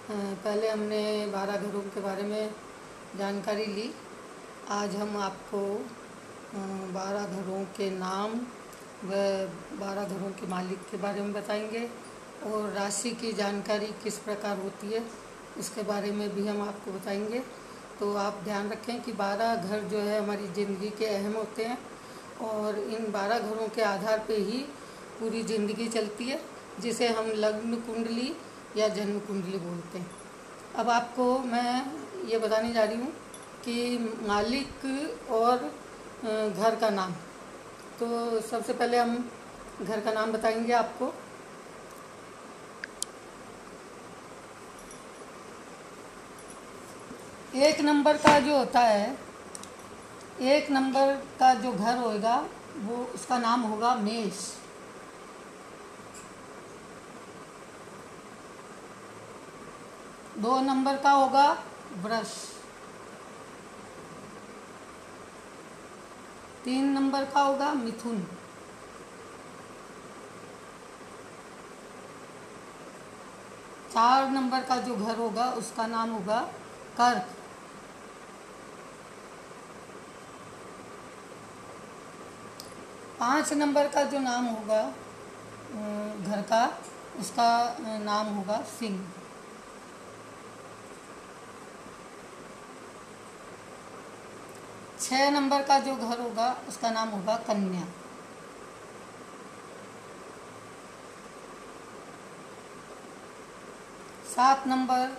पहले हमने 12 घरों के बारे में जानकारी ली। आज हम आपको 12 घरों के नाम व 12 घरों के मालिक के बारे में बताएंगे और राशि की जानकारी किस प्रकार होती है उसके बारे में भी हम आपको बताएंगे। तो आप ध्यान रखें कि 12 घर जो है हमारी ज़िंदगी के अहम होते हैं और इन 12 घरों के आधार पे ही पूरी ज़िंदगी चलती है, जिसे हम लग्न कुंडली या जन्म कुंडली बोलते हैं। अब आपको मैं ये बताने जा रही हूँ कि मालिक और घर का नाम। तो सबसे पहले हम घर का नाम बताएंगे आपको। एक नंबर का जो होता है, एक नंबर का जो घर होगा वो उसका नाम होगा मेष। दो नंबर का होगा वृष। 3 नंबर का होगा मिथुन। 4 नंबर का जो घर होगा उसका नाम होगा कर्क। 5 नंबर का जो नाम होगा घर का, उसका नाम होगा सिंह। 6 नंबर का जो घर होगा उसका नाम होगा कन्या। 7 नंबर,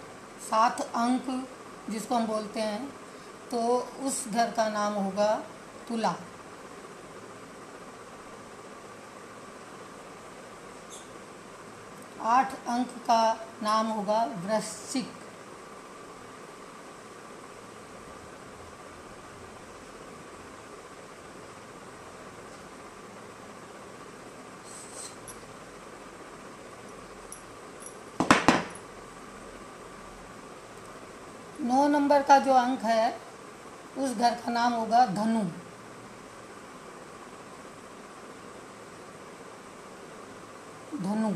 7 अंक जिसको हम बोलते हैं, तो उस घर का नाम होगा तुला। 8 अंक का नाम होगा वृश्चिक। 9 नंबर का जो अंक है उस घर का नाम होगा धनु। 10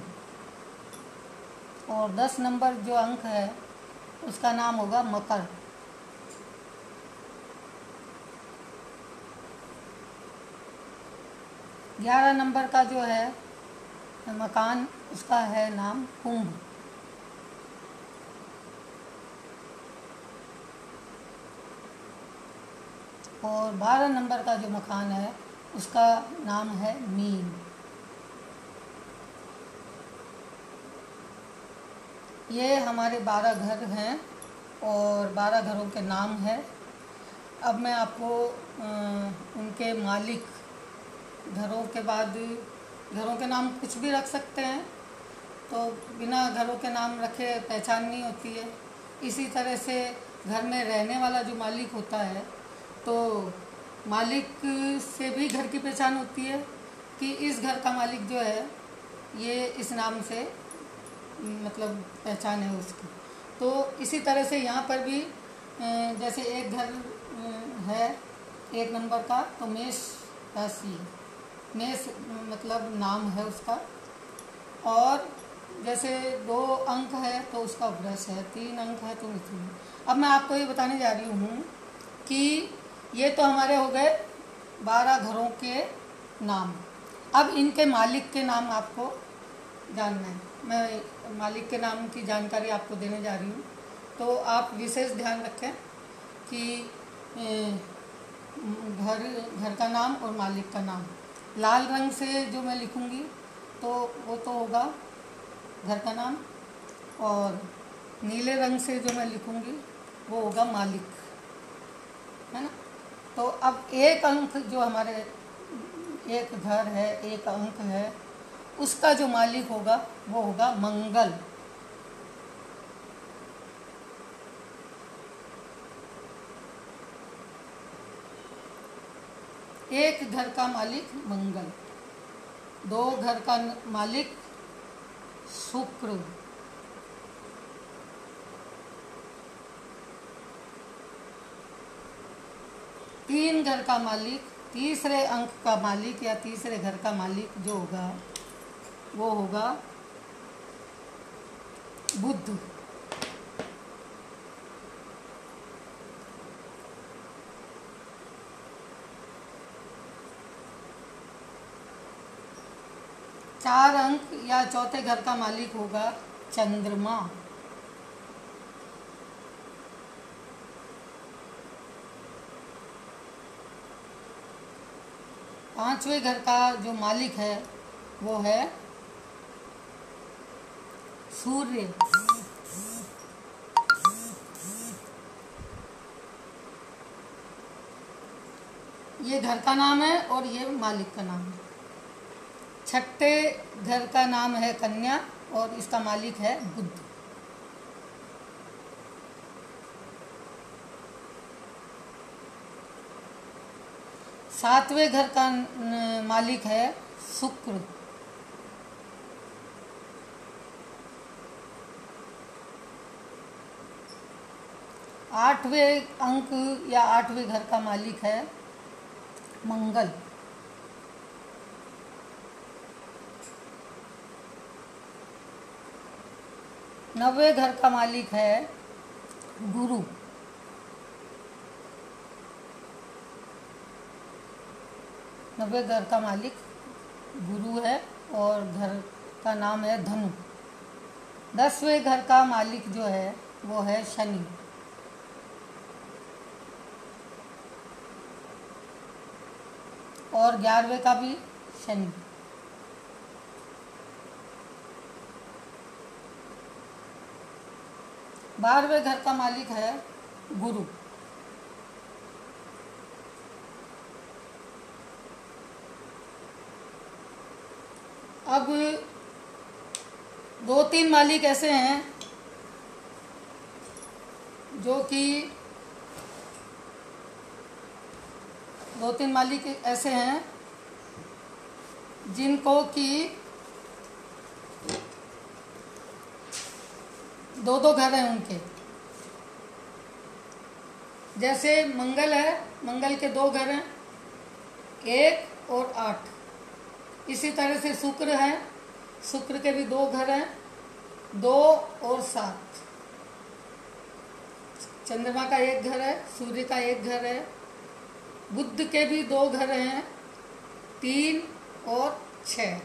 और 10 नंबर जो अंक है उसका नाम होगा मकर। 11 नंबर का जो है मकान, उसका है नाम कुंभ। और 12 नंबर का जो मकान है उसका नाम है मीन। ये हमारे 12 घर हैं और 12 घरों के नाम हैं। अब मैं आपको उनके मालिक, घरों के बाद घरों के नाम कुछ भी रख सकते हैं, तो बिना घरों के नाम रखे पहचान नहीं होती है। इसी तरह से घर में रहने वाला जो मालिक होता है, तो मालिक से भी घर की पहचान होती है कि इस घर का मालिक जो है ये इस नाम से मतलब पहचान है उसकी। तो इसी तरह से यहाँ पर भी जैसे एक घर है 1 नंबर का, तो मेष राशि, मेष मतलब नाम है उसका। और जैसे 2 अंक है तो उसका वृष है, 3 अंक है तो मिथुन। अब मैं आपको ये बताने जा रही हूँ कि ये तो हमारे हो गए 12 घरों के नाम। अब इनके मालिक के नाम आपको जानना है। मैं मालिक के नाम की जानकारी आपको देने जा रही हूँ, तो आप विशेष ध्यान रखें कि घर का नाम और मालिक का नाम। लाल रंग से जो मैं लिखूँगी तो वो तो होगा घर का नाम, और नीले रंग से जो मैं लिखूँगी वो होगा मालिक, है ना। तो अब एक अंक जो हमारे, एक घर है, एक अंक है, उसका जो मालिक होगा वो होगा मंगल। एक घर का मालिक मंगल, 2 घर का मालिक शुक्र, 3 घर का मालिक, तीसरे अंक का मालिक या तीसरे घर का मालिक जो होगा वो होगा बुध। 4 अंक या चौथे घर का मालिक होगा चंद्रमा। पांचवें घर का जो मालिक है वो है सूर्य। ये घर का नाम है और ये मालिक का नाम है। छठे घर का नाम है कन्या और इसका मालिक है बुध। सातवें घर का मालिक है शुक्र। आठवें अंक या आठवें घर का मालिक है मंगल। नवें घर का मालिक है गुरु। नवें घर का मालिक गुरु है और घर का नाम है धनु। 10वें घर का मालिक जो है वो है शनि। और 11वें का भी शनि। 12वें घर का मालिक है गुरु। अब 2-3 मालिक ऐसे हैं जो कि 2-3 मालिक ऐसे हैं जिनको कि 2-2 घर हैं उनके। जैसे मंगल है, मंगल के 2 घर हैं, 1 और 8। इसी तरह से शुक्र है, शुक्र के भी 2 घर हैं, 2 और 7। चंद्रमा का 1 घर है, सूर्य का 1 घर है, बुध के भी 2 घर हैं, 3 और 6।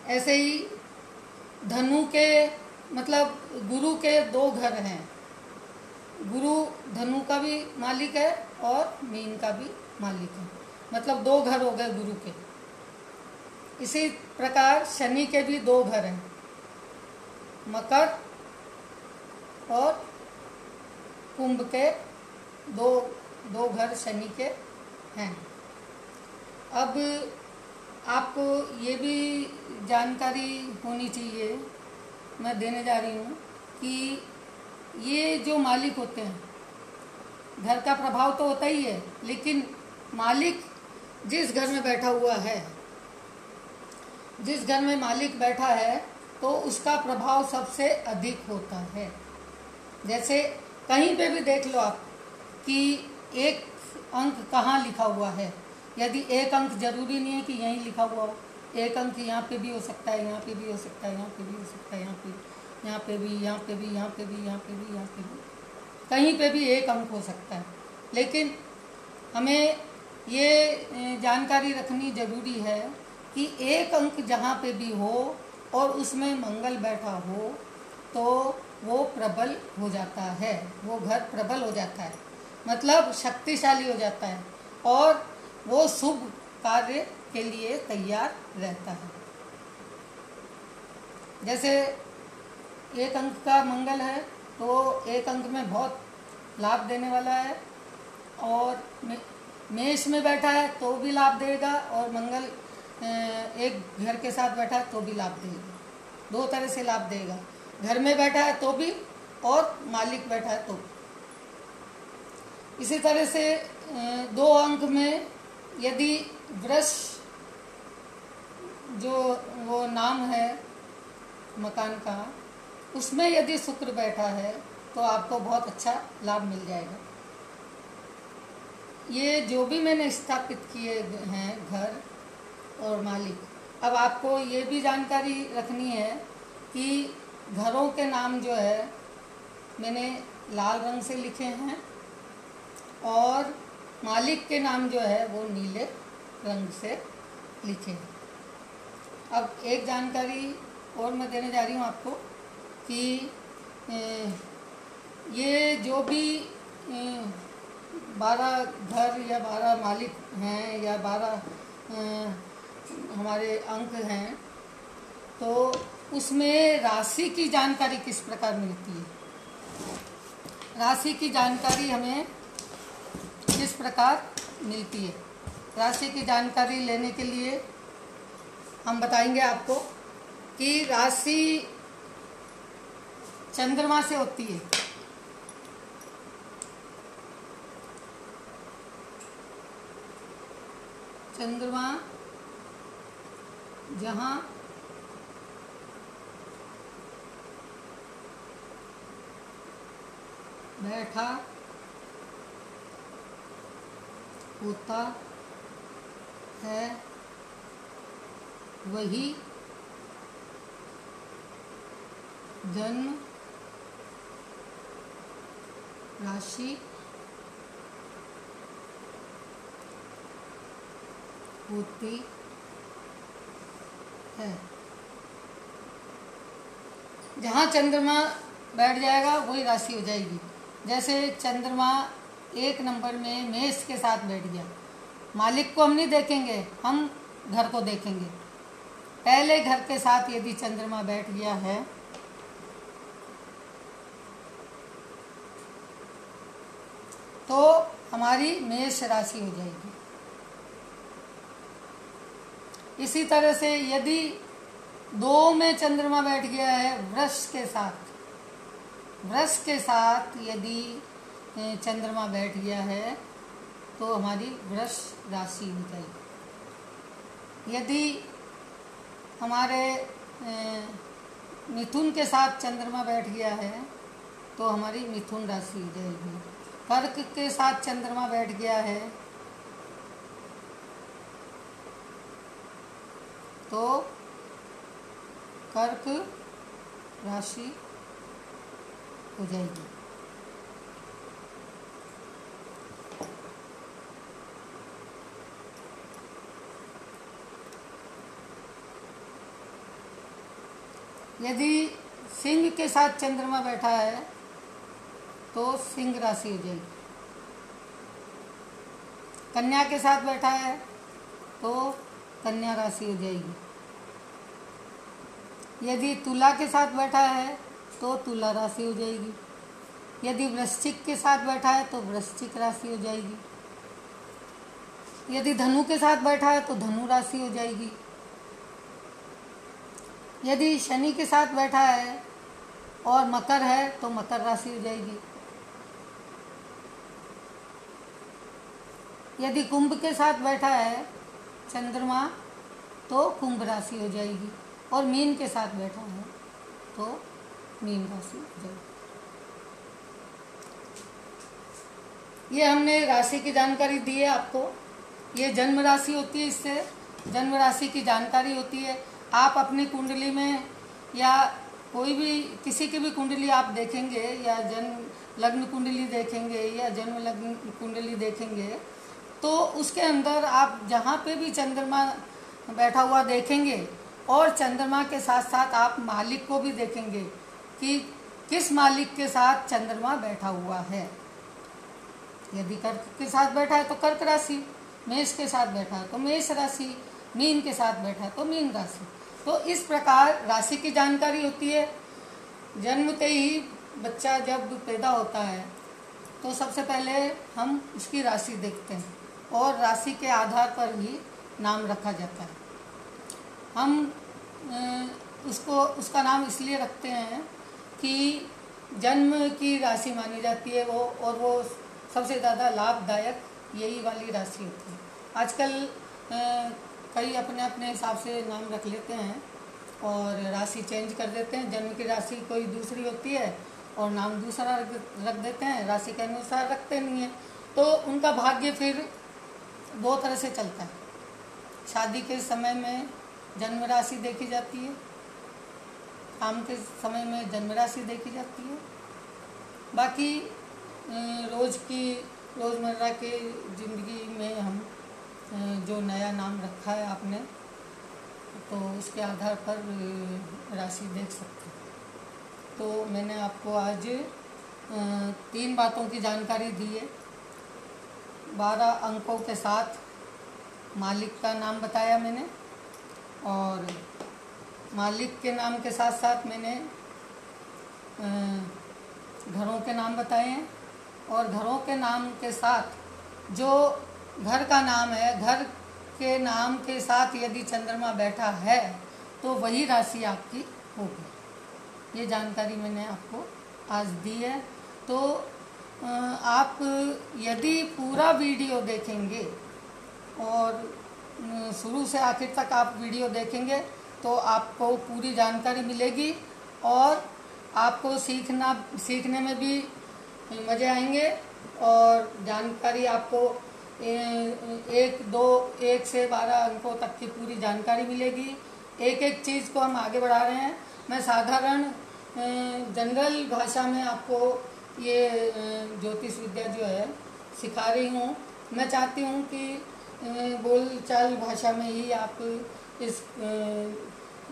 ऐसे ही धनु के मतलब गुरु के 2 घर हैं। गुरु धनु का भी मालिक है और मीन का भी मालिक है, मतलब 2 घर हो गए गुरु के। इसी प्रकार शनि के भी 2 घर हैं, मकर और कुंभ के 2 घर शनि के हैं। अब आपको ये भी जानकारी होनी चाहिए, मैं देने जा रही हूँ कि ये जो मालिक होते हैं, घर का प्रभाव तो होता ही है, लेकिन मालिक जिस घर में बैठा हुआ है, जिस घर में मालिक बैठा है तो उसका प्रभाव सबसे अधिक होता है। जैसे कहीं पे भी देख लो आप कि एक अंक कहाँ लिखा हुआ है। यदि एक अंक जरूरी नहीं है कि यहीं लिखा हुआ हो, एक अंक यहाँ पे भी हो सकता है, यहाँ पे भी हो सकता है, यहाँ पे भी हो सकता है, यहाँ पे भी, यहाँ पे भी, यहाँ पे भी, यहाँ पे भी, यहाँ पे भी, यहाँ पे भी, कहीं पे भी एक अंक हो सकता है। लेकिन हमें ये जानकारी रखनी जरूरी है कि एक अंक जहाँ पे भी हो और उसमें मंगल बैठा हो तो वो प्रबल हो जाता है, वो घर प्रबल हो जाता है, मतलब शक्तिशाली हो जाता है और वो शुभ कार्य के लिए तैयार रहता है। जैसे एक अंक का मंगल है तो एक अंक में बहुत लाभ देने वाला है, और मेष में बैठा है तो भी लाभ देगा, और मंगल एक घर के साथ बैठा है तो भी लाभ देगा। 2 तरह से लाभ देगा, घर में बैठा है तो भी और मालिक बैठा है तो भी। इसी तरह से 2 अंक में यदि वृष जो वो नाम है मकान का, उसमें यदि शुक्र बैठा है तो आपको बहुत अच्छा लाभ मिल जाएगा। ये जो भी मैंने स्थापित किए हैं घर और मालिक, अब आपको ये भी जानकारी रखनी है कि घरों के नाम जो है मैंने लाल रंग से लिखे हैं और मालिक के नाम जो है वो नीले रंग से लिखे हैं। अब एक जानकारी और मैं देने जा रही हूँ आपको कि ये जो भी 12 घर या 12 मालिक हैं या 12 हमारे अंक हैं, तो उसमें राशि की जानकारी किस प्रकार मिलती है, राशि की जानकारी हमें किस प्रकार मिलती है। राशि की जानकारी लेने के लिए हम बताएंगे आपको कि राशि चंद्रमा से होती है। चंद्रमा जहाँ बैठा होता है वही जन्म राशि होती है। जहाँ चंद्रमा बैठ जाएगा वही राशि हो जाएगी। जैसे चंद्रमा 1 नंबर में मेष के साथ बैठ गया, मालिक को हम नहीं देखेंगे, हम घर को देखेंगे। पहले घर के साथ यदि चंद्रमा बैठ गया है तो हमारी मेष राशि हो जाएगी। इसी तरह से यदि 2 में चंद्रमा बैठ गया है वृष के साथ, वृष के साथ यदि चंद्रमा बैठ गया है तो हमारी वृष राशि हो जाएगी। यदि हमारे मिथुन के साथ चंद्रमा बैठ गया है तो हमारी मिथुन राशि हो जाएगी। कर्क के साथ चंद्रमा बैठ गया है तो कर्क राशि हो जाएगी। यदि सिंह के साथ चंद्रमा बैठा है तो सिंह राशि हो जाएगी। कन्या के साथ बैठा है तो कन्या राशि हो जाएगी। यदि तुला के साथ बैठा है तो तुला राशि हो जाएगी। यदि वृश्चिक के साथ बैठा है तो वृश्चिक राशि हो जाएगी। यदि धनु के साथ बैठा है तो धनु राशि हो जाएगी। यदि शनि के साथ बैठा है और मकर है तो मकर राशि हो जाएगी। यदि कुंभ के साथ बैठा है चंद्रमा तो कुंभ राशि हो जाएगी। और मीन के साथ बैठा है तो मीन राशि हो जाएगी। ये हमने राशि की जानकारी दी है आपको। ये जन्म राशि होती है, इससे जन्म राशि की जानकारी होती है। आप अपनी कुंडली में या कोई भी किसी की भी कुंडली आप देखेंगे या जन्म लग्न कुंडली देखेंगे या जन्म लग्न कुंडली देखेंगे तो उसके अंदर आप जहाँ पे भी चंद्रमा बैठा हुआ देखेंगे और चंद्रमा के साथ साथ आप मालिक को भी देखेंगे कि किस मालिक के साथ चंद्रमा बैठा हुआ है। यदि कर्क के साथ बैठा है तो कर्क राशि, मेष के साथ बैठा है तो मेष राशि, मीन के साथ बैठा है तो मीन राशि। तो इस प्रकार राशि की जानकारी होती है। जन्मते ही बच्चा जब पैदा होता है तो सबसे पहले हम उसकी राशि देखते हैं और राशि के आधार पर ही नाम रखा जाता है। हम उसका नाम इसलिए रखते हैं कि जन्म की राशि मानी जाती है वो, और वो सबसे ज़्यादा लाभदायक यही वाली राशि होती है। आजकल कई अपने अपने हिसाब से नाम रख लेते हैं और राशि चेंज कर देते हैं। जन्म की राशि कोई दूसरी होती है और नाम दूसरा रख देते हैं, राशि के अनुसार रखते नहीं है। तो उनका भाग्य फिर 2 तरह से चलता है। शादी के समय में जन्म राशि देखी जाती है, काम के समय में जन्म राशि देखी जाती है। बाकी रोज़मर्रा के ज़िंदगी में हम जो नया नाम रखा है आपने तो उसके आधार पर राशि देख सकते हैं। तो मैंने आपको आज 3 बातों की जानकारी दी है। 12 अंकों के साथ मालिक का नाम बताया मैंने, और मालिक के नाम के साथ साथ मैंने घरों के नाम बताए हैं, और घरों के नाम के साथ जो घर का नाम है, घर के नाम के साथ यदि चंद्रमा बैठा है तो वही राशि आपकी होगी। ये जानकारी मैंने आपको आज दी है। तो आप यदि पूरा वीडियो देखेंगे और शुरू से आखिर तक आप वीडियो देखेंगे तो आपको पूरी जानकारी मिलेगी, और आपको सीखने में भी मज़े आएंगे, और जानकारी आपको 1 से 12 अंकों तक की पूरी जानकारी मिलेगी। एक एक चीज़ को हम आगे बढ़ा रहे हैं। मैं साधारण जनरल भाषा में आपको ये ज्योतिष विद्या जो है सिखा रही हूँ। मैं चाहती हूँ कि बोलचाल भाषा में ही आप इस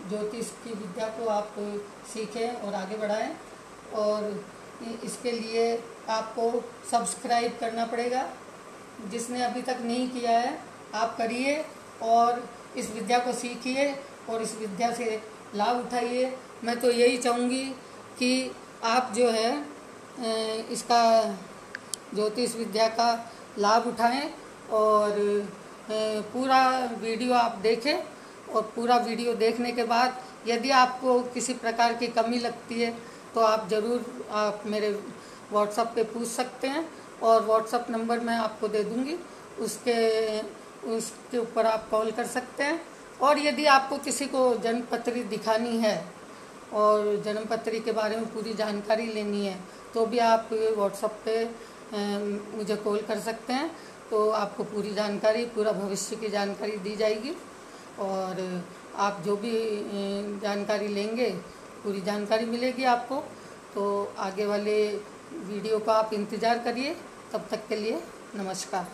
ज्योतिष की विद्या को आप सीखें और आगे बढ़ाएं, और इसके लिए आपको सब्सक्राइब करना पड़ेगा। जिसने अभी तक नहीं किया है आप करिए, और इस विद्या को सीखिए और इस विद्या से लाभ उठाइए। मैं तो यही चाहूँगी कि आप जो है इसका ज्योतिष विद्या का लाभ उठाएं, और पूरा वीडियो आप देखें, और पूरा वीडियो देखने के बाद यदि आपको किसी प्रकार की कमी लगती है तो आप ज़रूर आप मेरे व्हाट्सएप पे पूछ सकते हैं, और व्हाट्सएप नंबर मैं आपको दे दूँगी, उसके ऊपर आप कॉल कर सकते हैं। और यदि आपको किसी को जन्मपत्री दिखानी है और जन्मपत्री के बारे में पूरी जानकारी लेनी है तो भी आप व्हाट्सएप पे मुझे कॉल कर सकते हैं। तो आपको पूरी जानकारी, पूरा भविष्य की जानकारी दी जाएगी, और आप जो भी जानकारी लेंगे पूरी जानकारी मिलेगी आपको। तो आगे वाले वीडियो का आप इंतज़ार करिए। तब तक के लिए नमस्कार।